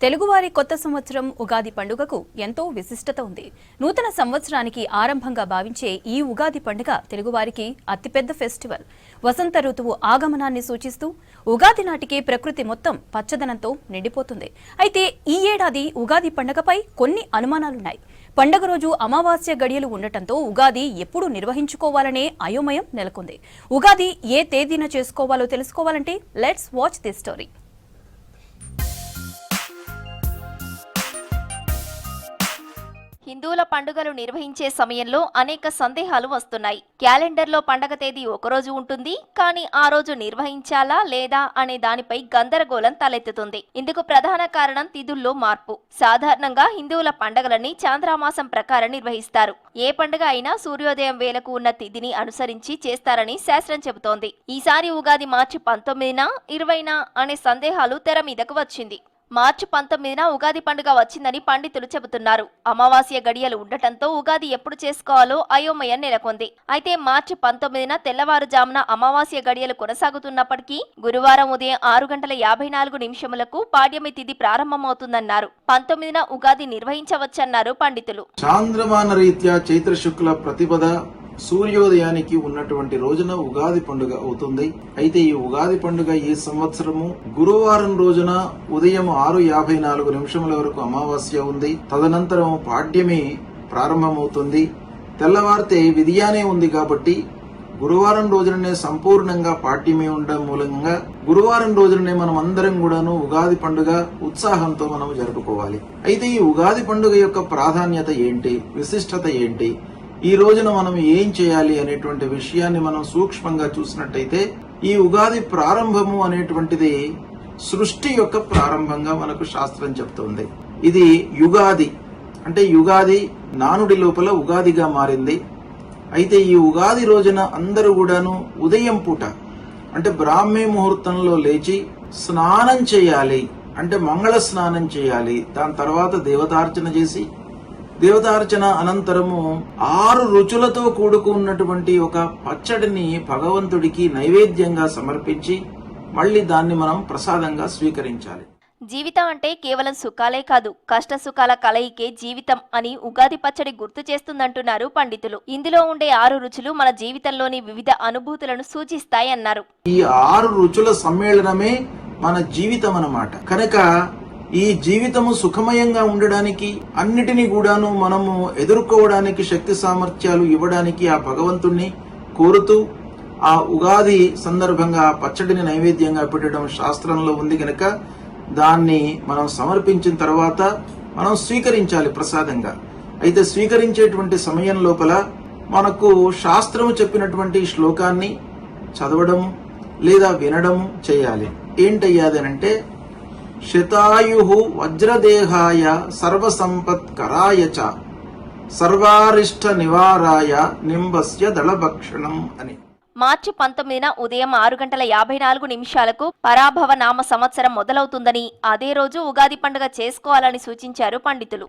తెలుగువారి కొత్త సంవత్సరం ఉగాది పండుగకు ఎంతో విశిష్టత ఉంది. నూతన సంవత్సరానికి ఆరంభంగా భావించే ఈ ఉగాది పండుగ తెలుగువారికి అతిపెద్ద ఫెస్టివల్. వసంత ఋతువు ఆగమనాన్ని సూచిస్తూ ఉగాది నాటికే ప్రకృతి మొత్తం పచ్చదనంతో నిండిపోతుంది. అయితే ఈ ఏడాది ఉగాది పండుగపై కొన్ని అనుమానాలున్నాయి. పండుగ రోజు అమావాస్య గడియలు ఉండటంతో ఉగాది ఎప్పుడు నిర్వహించుకోవాలనే అయోమయం నెలకొంది. ఉగాది ఏ తేదీన చేసుకోవాలో తెలుసుకోవాలంటే లెట్స్ వాచ్ దిస్ స్టోరీ. హిందువుల పండుగలు నిర్వహించే సమయంలో అనేక సందేహాలు వస్తున్నాయి. క్యాలెండర్లో పండగ తేదీ ఒకరోజు ఉంటుంది, కానీ ఆ రోజు నిర్వహించాలా లేదా అనే దానిపై గందరగోళం తలెత్తుతుంది. ఇందుకు ప్రధాన కారణం తిథుల్లో మార్పు. సాధారణంగా హిందువుల పండగలన్నీ చాంద్రమాసం ప్రకారం నిర్వహిస్తారు. ఏ పండుగ అయినా సూర్యోదయం వేళకు ఉన్న తిథిని అనుసరించి చేస్తారని శాస్త్రం చెబుతోంది. ఈసారి ఉగాది మార్చి 19న 20న అనే సందేహాలు తెర మీదకు వచ్చింది. మార్చి 19న ఉగాది పండుగ వచ్చిందని పండితులు చెబుతున్నారు. అమావాస్య గడియలు ఉండటంతో ఉగాది ఎప్పుడు చేసుకోవాలో అయోమయం నెలకొంది. అయితే మార్చి 19న తెల్లవారుజామున అమావాస్య గడియలు కొనసాగుతున్నప్పటికీ గురువారం ఉదయం 6:54 పాడ్యమి తిథి ప్రారంభమవుతుందన్నారు. 19న ఉగాది నిర్వహించవచ్చన్నారు పండితులు. చాంద్రమాన రీత్యా చైత్ర శుక్ల ప్రతిపద సూర్యోదయానికి ఉన్నటువంటి రోజున ఉగాది పండుగ అవుతుంది. అయితే ఈ ఉగాది పండుగ ఈ సంవత్సరము గురువారం రోజున ఉదయం 6:54 వరకు అమావాస్య ఉంది. తదనంతరం పాడ్యమి ప్రారంభమవుతుంది. తెల్లవారితే విధియానే ఉంది కాబట్టి గురువారం రోజుననే సంపూర్ణంగా పాడ్యమి ఉండడం మూలంగా గురువారం రోజుననే మనం అందరం కూడాను ఉగాది పండుగ ఉత్సాహంతో మనం జరుపుకోవాలి. అయితే ఈ ఉగాది పండుగ యొక్క ప్రాధాన్యత ఏంటి, విశిష్టత ఏంటి, ఈ రోజున మనం ఏం చేయాలి అనేటువంటి విషయాన్ని మనం సూక్ష్మంగా చూసినట్టయితే ఈ ఉగాది ప్రారంభము అనేటువంటిది సృష్టి యొక్క ప్రారంభంగా మనకు శాస్త్రం చెప్తుంది. ఇది యుగాది అంటే యుగాది నానుడి లోపల ఉగాదిగా మారింది. అయితే ఈ ఉగాది రోజున అందరూ కూడాను ఉదయం పూట అంటే బ్రాహ్మీ ముహూర్తంలో లేచి స్నానం చేయాలి. అంటే మంగళ స్నానం చేయాలి. దాని తర్వాత దేవతార్చన చేసి దేవతార్చన అనంతరము 6 రుచులతో కూడుకున్నటువంటి ఒక పచ్చడిని భగవంతుడికి నైవేద్యంగా సమర్పించి మళ్లీ దాన్ని మనం ప్రసాదంగా స్వీకరించాలి. జీవితం అంటే కేవలం సుఖాలే కాదు, కష్ట సుఖాల కలయికే జీవితం అని ఉగాది పచ్చడి గుర్తు చేస్తుందంటున్నారు పండితులు. ఇందులో ఉండే 6 రుచులు మన జీవితంలోని వివిధ అనుభూతులను సూచిస్తాయన్నారు. ఈ 6 రుచుల సమ్మేళనమే మన జీవితం అన్నమాట. కనుక ఈ జీవితము సుఖమయంగా ఉండడానికి అన్నిటినీ కూడాను మనము ఎదుర్కోవడానికి శక్తి సామర్థ్యాలు ఇవ్వడానికి ఆ భగవంతుణ్ణి కోరుతూ ఆ ఉగాది సందర్భంగా పచ్చడిని నైవేద్యంగా పెట్టడం శాస్త్రంలో ఉంది. కనుక దాన్ని మనం సమర్పించిన తర్వాత మనం స్వీకరించాలి ప్రసాదంగా. అయితే స్వీకరించేటువంటి సమయం లోపల మనకు శాస్త్రము చెప్పినటువంటి శ్లోకాన్ని చదవడం లేదా వినడం చేయాలి. ఏంటయ్యాదనంటే శతాయుః వజ్రదేహాయ సర్వసంపత్కరాయ చ సర్వారిష్ట నివారాయ నింబస్య దళభక్షణం అని. మార్చి 19న ఉదయం 6:54 పరాభవ నామ సంవత్సరం మొదలవుతుందని, అదే రోజు ఉగాది పండుగ చేసుకోవాలని సూచించారు పండితులు.